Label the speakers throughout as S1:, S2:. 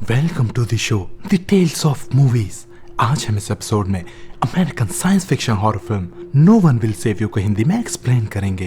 S1: Welcome to the show the tales of movies. आज हम इस एपिसोड में American science fiction horror film no one will save you को हिंदी में explain करेंगे।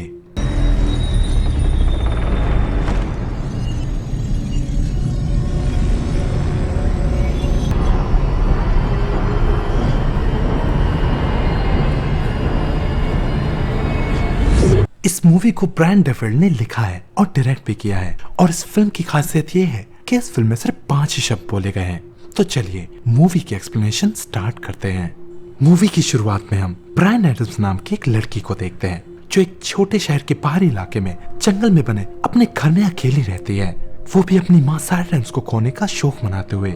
S1: इस मूवी को ब्रायन डेफिल्ड ने लिखा है और डायरेक्ट भी किया है और इस फिल्म की खासियत ये है कि इस फिल्म में सिर्फ 5 ही शब्द बोले गए हैं। तो चलिए मूवी की एक्सप्लेनेशन स्टार्ट करते हैं। मूवी की शुरुआत में हम ब्रायन एडम्स नाम की एक लड़की को देखते हैं जो एक छोटे शहर के पहाड़ी इलाके में जंगल में बने अपने घर में अकेली रहती है। वो भी अपनी माँ साइलेंस को खोने का शौक मनाते हुए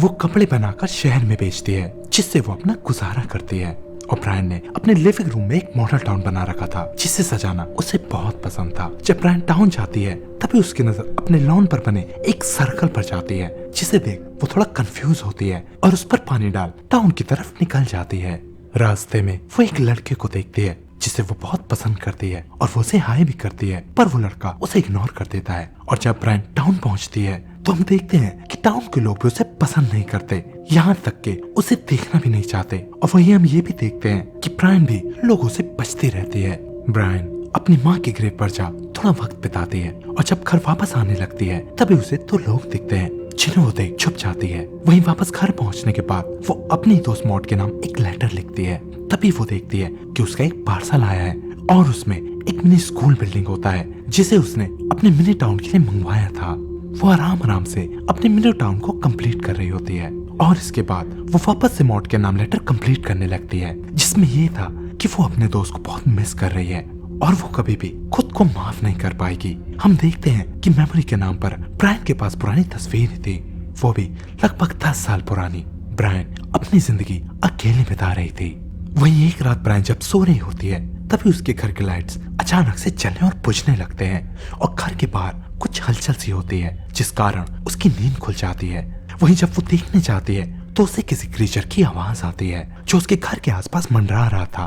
S1: वो कपड़े बनाकर शहर में बेचती है जिससे वो अपना गुजारा करती है। और ब्रायन ने अपने लिविंग रूम में एक मॉडल टाउन बना रखा था जिसे सजाना उसे बहुत पसंद था। जब ब्रायन टाउन जाती है तभी उसकी नजर अपने लॉन पर बने एक सर्कल पर जाती है जिसे देख वो थोड़ा कंफ्यूज होती है और उस पर पानी डाल टाउन की तरफ निकल जाती है। रास्ते में वो एक लड़के को देखती है जिसे वो बहुत पसंद करती है और वो उसे हाय भी करती है, पर वो लड़का उसे इग्नोर कर देता है। और जब ब्रायन टाउन पहुंचती है तो हम देखते हैं कि टाउन के लोग भी उसे पसंद नहीं करते, यहाँ तक के उसे देखना भी नहीं चाहते। और वहीं हम ये भी देखते हैं कि ब्रायन भी लोगों से बचती रहती है। ब्रायन अपनी माँ के ग्रेव पर जा थोड़ा वक्त बिताती है और जब घर वापस आने लगती है तभी उसे 2 लोग दिखते हैं जिन्हें वो देख छुप जाती है। वहीं वापस घर पहुंचने के बाद वो अपनी दोस्त मॉड के नाम एक लेटर लिखती है। तभी वो देखती है कि उसका एक पार्सल आया है और उसमें एक मिनी स्कूल बिल्डिंग होता है जिसे उसने अपने मिनी टाउन के लिए मंगवाया था। वो आराम आराम से अपने मिनी टाउन को कंप्लीट कर रही होती है और इसके बाद वो वापस से मॉड के नाम लेटर कंप्लीट करने लगती है जिसमें ये था कि वो अपने दोस्त को बहुत मिस कर रही है और वो कभी भी खुद को माफ नहीं कर पाएगी। हम देखते हैं कि मेमोरी के नाम पर ब्रायन के पास पुरानी तस्वीर थी, वो भी लगभग 10 साल पुरानी। ब्रायन अपनी जिंदगी अकेले बिता रही थी। वहीं एक रात ब्रायन जब सो रही होती है तभी उसके घर के लाइट्स अचानक से जलने और बुझने लगते हैं और घर के बाहर कुछ हलचल सी होती है जिस कारण उसकी नींद खुल जाती है। वहीं जब वो देखने जाती है तो उसे किसी क्रीचर की आवाज आती है जो उसके घर के आसपास मंडरा रहा था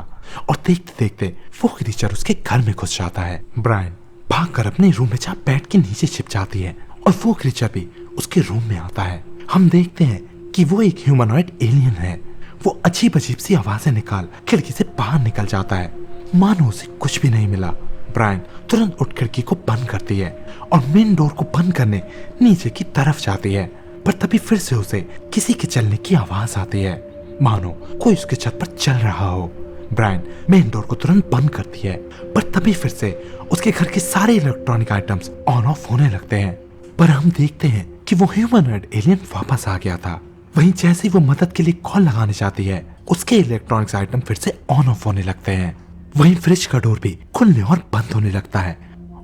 S1: और देखते देखते वो क्रीचर उसके घर में घुस जाता है। ब्रायन भागकर अपने रूम में जा बेड के नीचे छिप जाती है और वो क्रीचर भी उसके रूम में आता है। हम देखते हैं कि वो एक ह्यूमनॉइड एलियन है। वो अजीब अजीब सी आवाजें निकाल खिड़की से बाहर निकल जाता है, मानो उसे कुछ भी नहीं मिला। ब्रायन तुरंत उठ खिड़की को बंद करती है और मेन डोर को बंद करने नीचे की तरफ जाती है, पर तभी फिर से उसे किसी के चलने की आवाज आती है, मानो कोई उसके छत पर चल रहा हो। ब्रायन मेन डोर को तुरंत बंद करती है, पर तभी फिर से उसके घर के सारे इलेक्ट्रॉनिक आइटम्स ऑन ऑफ होने लगते हैं। पर हम देखते हैं कि वो ह्यूमनॉइड एलियन वापस आ गया था। वहीं जैसे ही वो मदद के लिए कॉल लगाने जाती है उसके इलेक्ट्रॉनिक्स आइटम फिर से ऑन ऑफ होने लगते हैं। वहीं फ्रिज का डोर भी खुलने और बंद होने लगता है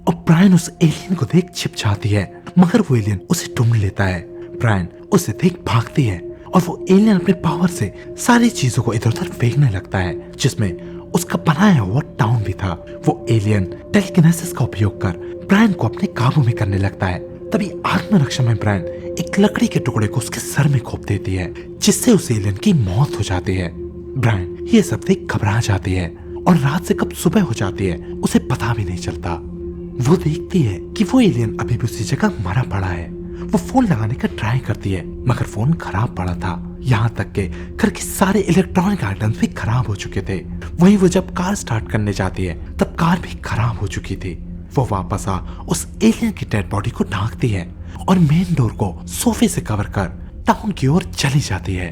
S1: और ब्रायन उस एलियन को देख छिप जाती है, मगर वो एलियन उसे ढूंढ लेता है। ब्रायन उसे देख भागती है और वो एलियन अपने पावर से सारी चीजों को इधर उधर फेंकने लगता है जिसमें उसका बनाया हुआ टाउन भी था। वो एलियन टेलीकिनेसिस का उपयोग कर ब्रायन को अपने काबू में करने लगता है। तभी आत्मरक्षा में ब्रायन एक लकड़ी के टुकड़े को उसके सर में घोंप देती है जिससे उस एलियन की मौत हो जाती है। ब्रायन ये सब देख घबरा जाती है और रात से कब सुबह हो जाती है उसे पता भी नहीं चलता। वो देखती है कि वो एलियन अभी भी उसी जगह मरा पड़ा है। वो फोन लगाने का ट्राई करती है मगर फोन खराब पड़ा था, यहाँ तक के घर के सारे इलेक्ट्रॉनिक आइटम्स भी खराब हो चुके थे। वहीं वो जब कार स्टार्ट करने जाती है तब कार भी खराब हो चुकी थी। वो वापस आ उस एलियन की डेड बॉडी को ढांकती है और मेन डोर को सोफे से कवर कर टाउन की ओर चली जाती है।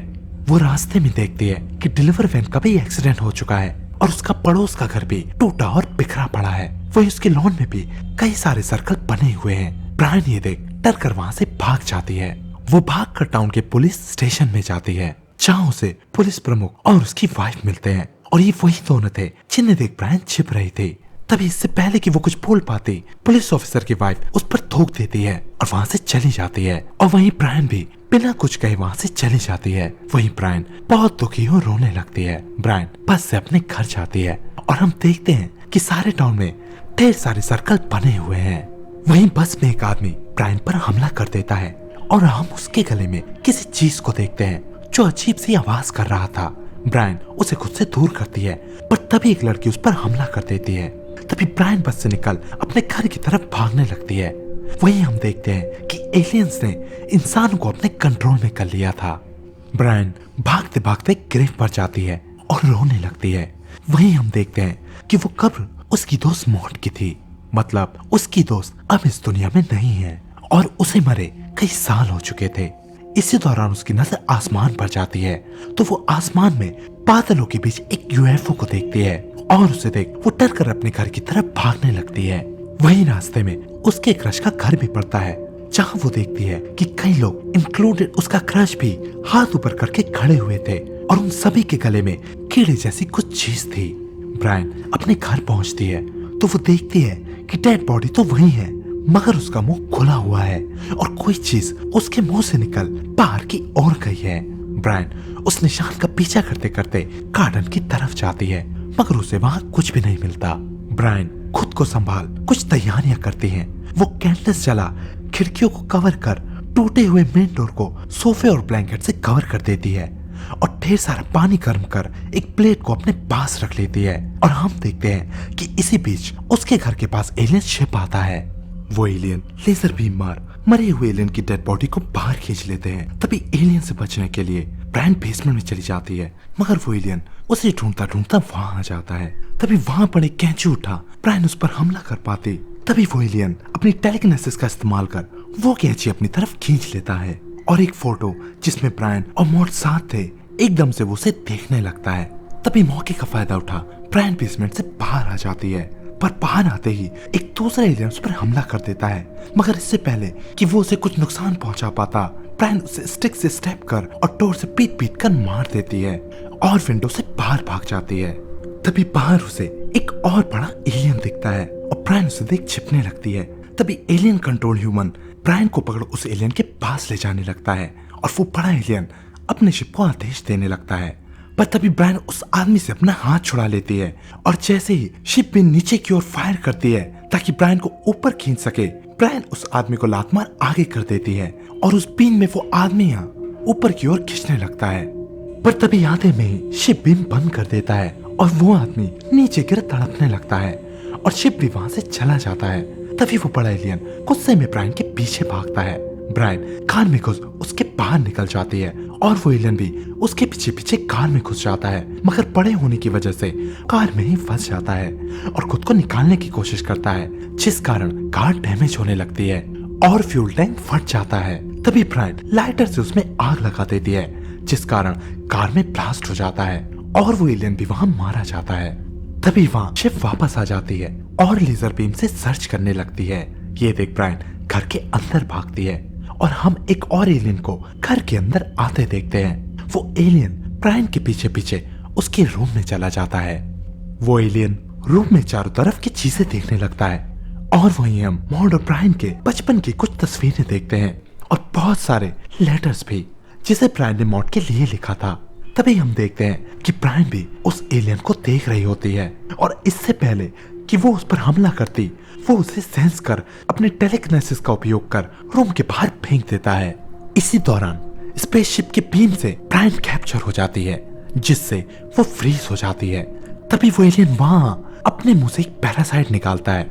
S1: वो रास्ते में देखती है कि डिलीवर वैन का भी एक्सीडेंट हो चुका है और उसका पड़ोस का घर भी टूटा और बिखरा पड़ा है। वहीं उसके लॉन में भी कई सारे सर्कल बने हुए हैं। ब्रायन ये देख डर कर वहाँ से भाग जाती है। वो भागकर टाउन के पुलिस स्टेशन में जाती है जहाँ उसे पुलिस प्रमुख और उसकी वाइफ मिलते हैं और ये वही दोनों थे जिन्हें देख ब्रायन छिप रही थी। तभी इससे पहले कि वो कुछ बोल पाती पुलिस ऑफिसर की वाइफ उस पर थूक देती है और वहाँ से चली जाती है और वहीं ब्रायन भी बिना कुछ कहे वहाँ से चली जाती है। वहीं ब्रायन बहुत दुखी और रोने लगती है। ब्रायन बस से अपने घर जाती है और हम देखते हैं कि सारे टाउन में ढेर सारे सर्कल बने हुए हैं। वहीं बस में एक आदमी ब्रायन पर हमला कर देता है और हम उसके गले में किसी चीज को देखते हैं जो अजीब सी आवाज कर रहा था। ब्रायन उसे खुद से दूर करती है पर तभी एक लड़की उस पर हमला कर देती है। तभी ब्रायन बस से निकल अपने घर की तरफ भागने लगती है। वहीं हम देखते हैं कि एलियंस ने इंसान को अपने कंट्रोल में कर लिया था। ब्रायन भागते भागते ग्रेव पर जाती है और रोने लगती है। वहीं हम देखते हैं कि वो कब्र उसकी दोस्त मॉड की थी, मतलब उसकी दोस्त अब इस दुनिया में नहीं है और उसे मरे कई साल हो चुके थे। इसी दौरान उसकी नजर आसमान पर जाती है तो वो आसमान में बादलों के बीच एक यूएफओ को देखती है और उसे देख वो डर कर अपने घर की तरफ भागने लगती है। वहीं रास्ते में उसके क्रश का घर भी पड़ता है, जहां वो देखती है कि कई लोग इंक्लूडेड उसका क्रश भी हाथ ऊपर करके खड़े हुए थे और उन सभी के गले में कीड़े जैसी कुछ चीज थी। ब्रायन अपने घर पहुंचती है तो वो देखती है कि डेड बॉडी तो वही है, मगर उसका मुंह खुला हुआ है और कोई चीज उसके मुंह से निकल बाहर की ओर गई है। ब्रायन उस निशान का पीछा करते करते गार्डन की तरफ जाती है, मगर उसे वहां कुछ भी नहीं मिलता। ब्रायन खुद को संभाल कुछ तैयारियां करती है। वो कैंडल्स जला खिड़कियों को कवर कर टूटे हुए मेन डोर को सोफे और ब्लैंकेट से कवर कर देती है और ढेर सारा पानी गर्म कर एक प्लेट को अपने पास रख लेती है। और हम देखते हैं कि इसी बीच उसके घर के पास एलियन शिप आता है। वो एलियन लेजर बीम मार मरे हुए एलियन की डेड बॉडी को बाहर खींच लेते हैं। तभी एलियन से बचने के लिए ब्रायन बेसमेंट में चली जाती है, मगर वो एलियन उसे ढूंढता ढूंढता वहां आ जाता है। तभी वहां पड़े कैंची उठा ब्रायन उस पर हमला कर पाती। तभी वो एलियन अपनी टेलीकिनेसिस का इस्तेमाल कर वो कैंची अपनी तरफ खींच लेता है और एक फोटो जिसमें ब्रायन और मॉड साथ थे एकदम से वो उसे देखने लगता है। तभी मौके का फायदा उठा ब्रायन बेसमेंट से बाहर आ जाती है, पर बाहर आते ही एक दूसरा एलियन उस पर हमला कर देता है, मगर इससे पहले कि वो उसे कुछ नुकसान पहुंचा पाता ब्रायन उसे स्टिक से स्टेप कर और डोर से पीट पीट कर मार देती है और विंडो से बाहर भाग जाती है। तभी बाहर उसे एक और बड़ा एलियन दिखता है और ब्रायन उसे देख छिपने लगती है। तभी एलियन कंट्रोल ह्यूमन ब्रायन को पकड़ उस एलियन के पास ले जाने लगता है और वो बड़ा एलियन अपने शिप को आदेश देने लगता है, पर तभी ब्रायन उस आदमी से अपना हाथ छुड़ा लेती है और जैसे ही शिप भी नीचे की ओर फायर करती है ताकि ब्रायन को ऊपर खींच सके, ब्रायन उस आदमी को लात मार आगे कर देती है और उस बीम में वो आदमी यहाँ ऊपर की ओर खींचने लगता है। पर तभी आधे में ही शिप बीम बंद कर देता है और वो आदमी नीचे गिर तड़पने लगता है और शिप भी वहां से चला जाता है। तभी वो बड़ा एलियन गुस्से में ब्रायन के पीछे भागता है। ब्रायन कार में घुस उसके बाहर निकल जाती है और वो एलियन भी उसके पीछे पीछे कार में घुस जाता है, मगर बड़े होने की वजह से कार में ही फंस जाता है और खुद को निकालने की कोशिश करता है, जिस कारण कार डैमेज होने लगती है और फ्यूल टैंक फट जाता है। तभी ब्रायन लाइटर से उसमें आग लगा देती है, जिस कारण कार में ब्लास्ट हो जाता है और वो एलियन भी वहां मारा जाता है। तभी वहां शिप वापस आ जाती है और लेजर बीम से सर्च करने लगती है। ये देख ब्रायन घर के अंदर भागती है और हम एक और एलियन को घर के अंदर आते देखते हैं। वो एलियन ब्रायन के पीछे पीछे उसके रूम में चला जाता है। वो एलियन रूम में चारों तरफ की चीजें देखने लगता है और वहीं हम मॉड और ब्रायन के बचपन की कुछ तस्वीरें देखते हैं और बहुत सारे लेटर्स भी जिसे ब्रायन ने मॉड के लिए लिखा था। तभी हम देखते हैं कि ब्रायन भी उस एलियन को देख रही होती है और इससे पहले कि वो उस पर हमला करती, वो उसे सेंस कर अपने टेलीकिनेसिस का उपयोग कर रूम के बाहर फेंक देता है। इसी दौरान स्पेसशिप के बीम से ब्रायन कैप्चर हो जाती है, जिससे वो फ्रीज हो जाती है। तभी वो एलियन वहां अपने मुंह से एक पैरासाइट निकालता है,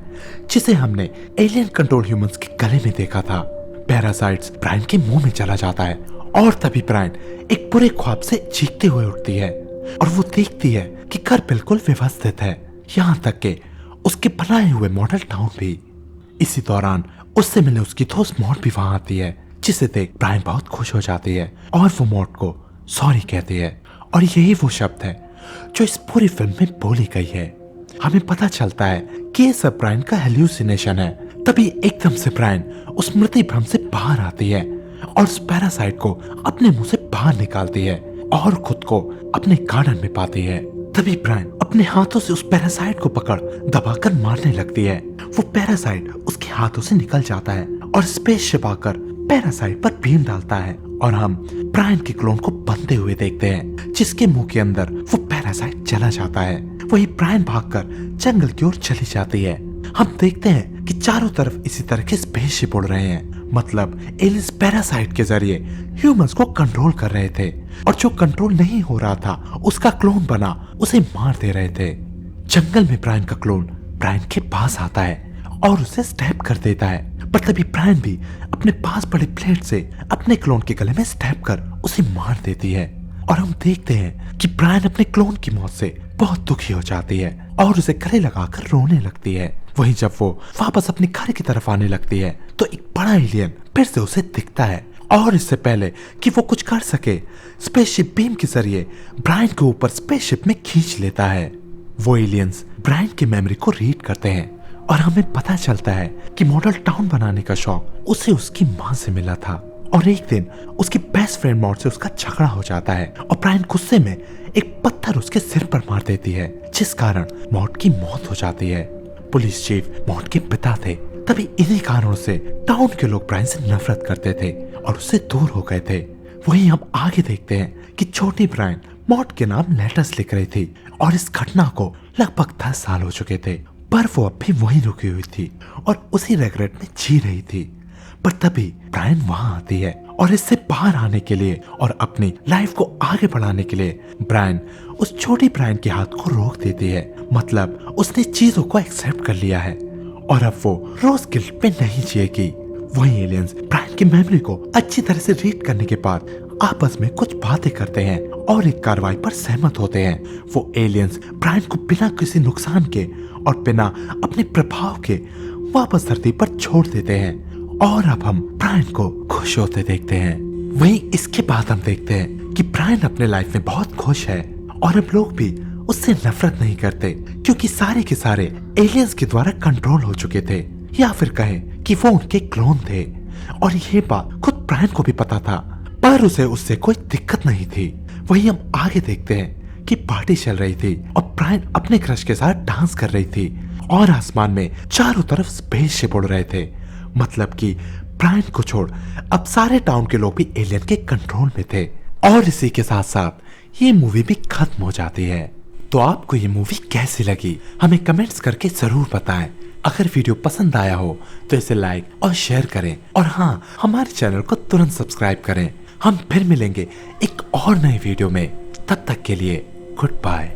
S1: जिसे हमने एलियन कंट्रोल ह्यूमंस के गले में देखा था। पैरासाइट्स ब्रायन के मुंह में चला जाता है और तभी ब्रायन एक बुरे ख्वाब से चीखते हुए उठती है और वो देखती है कि घर बिल्कुल व्यवस्थित है, यहाँ तक के उसके बनाए हुए मॉडल टाउन भी। इसी दौरान उससे मिलने उसकी दोस्त मॉड भी वहां आती है, जिसे देख ब्रायन बहुत खुश हो जाती है और वो मॉड को सॉरी कहती है और यही वो शब्द है जो इस पूरी फिल्म में बोली गई है। हमें पता चलता है कि ये सब ब्रायन का हेल्यूसिनेशन है। तभी एकदम से ब्रायन उस स्मृति भ्रम से बाहर आती है और उस पैरासाइट को अपने मुंह से बाहर निकालती है और खुद को अपने गार्डन में पाती है। तभी ब्रायन अपने हाथों से उस पैरासाइट को पकड़ दबाकर मारने लगती है। वो पैरासाइट उसके हाथों से निकल जाता है और स्पेसशिप आकर पैरासाइट पर बीम डालता है और हम ब्रायन के क्लोन को बनते हुए देखते हैं, जिसके मुंह के अंदर वो पैरासाइट चला जाता है। वही ब्रायन भागकर जंगल की ओर चली जाती है। हम देखते हैं कि चारों तरफ इसी तरह के स्पेसशिप उड़ रहे हैं, मतलब एलियंस पैरासाइट के जरिए ह्यूमंस को कंट्रोल कर रहे थे और जो कंट्रोल नहीं हो रहा था उसका क्लोन बना उसे मार दे रहे थे। जंगल में ब्रायन का क्लोन ब्रायन के पास आता है और उसे स्टैब कर देता है, पर तभी ब्रायन भी अपने पास पड़े ब्लेड से अपने क्लोन के गले में स्टैब कर उसे मार देती है और हम देखते हैं कि ब्रायन अपने क्लोन की मौत से बहुत दुखी हो जाती है और उसे गले लगाकर रोने लगती है। वहीं जब वो वापस अपने घर की तरफ आने लगती है तो एक बड़ा एलियन फिर से उसे दिखता है और इससे पहले कि वो कुछ कर सके स्पेसशिप बीम के जरिए ब्रायन के ऊपर स्पेसशिप में खींच लेता है। वो एलियंस ब्रायन की मेमोरी को रीड करते हैं और हमें पता चलता है कि मॉडल टाउन बनाने का शौक उसे उसकी माँ से मिला था और एक दिन उसकी बेस्ट फ्रेंड मॉड से उसका झगड़ा हो जाता है और ब्रायन गुस्से में एक पत्थर उसके सिर पर मार देती है जिस कारण मॉड की मौत हो जाती है। पुलिस चीफ मॉड के पिता थे, तभी इन्हीं कारणों से टाउन के लोग ब्रायन से नफरत करते थे और उससे दूर हो गए थे। वहीं हम आगे देखते हैं कि छोटी ब्रायन मॉड के नाम लेटर्स लिख रही थी और इस घटना को लगभग 10 साल हो चुके थे, पर वो अब भी वहीं रुकी हुई थी और उसी रेग्रेट में जी रही थी। पर तभी ब्रायन वहां आती है और इससे बाहर आने के लिए और अपनी लाइफ को आगे बढ़ाने के लिए ब्रायन उस छोटी ब्रायन के हाथ को रोक देती है। मतलब उसने चीजों को एक्सेप्ट कर लिया है और अब वो रोज गिल्ट पे नहीं जिएगी। वही एलियंस ब्रायन की मेमोरी को अच्छी तरह से रीड करने के बाद आपस में कुछ बातें करते हैं और एक कार्रवाई पर सहमत होते हैं। वो एलियंस ब्रायन को बिना किसी नुकसान के और बिना अपने प्रभाव के वापस धरती पर छोड़ देते हैं और अब हम ब्रायन को खुश होते देखते हैं। वहीं इसके बाद हम देखते हैं कि ब्रायन अपने लाइफ में बहुत खुश है और अब लोग भी उससे नफरत नहीं करते क्योंकि सारे के सारे एलियंस के द्वारा कंट्रोल हो चुके थे या फिर कहें कि वो उनके क्लोन थे और ये बात खुद ब्रायन को भी पता था, पर उसे उससे कोई दिक्कत नहीं थी। वहीं हम आगे देखते हैं कि पार्टी चल रही थी और ब्रायन अपने क्रश के साथ डांस कर रही थी और आसमान में चारों तरफ स्पेसशिप उड़ रहे थे। मतलब कि ब्रायन को छोड़ अब सारे टाउन के लोग भी एलियन के कंट्रोल में थे और इसी के साथ साथ ये मूवी भी खत्म हो जाती है। तो आपको ये मूवी कैसी लगी हमें कमेंट्स करके जरूर बताएं। अगर वीडियो पसंद आया हो तो इसे लाइक और शेयर करें और हाँ, हमारे चैनल को तुरंत सब्सक्राइब करें। हम फिर मिलेंगे एक और नए वीडियो में, तब तक के लिए गुड बाय।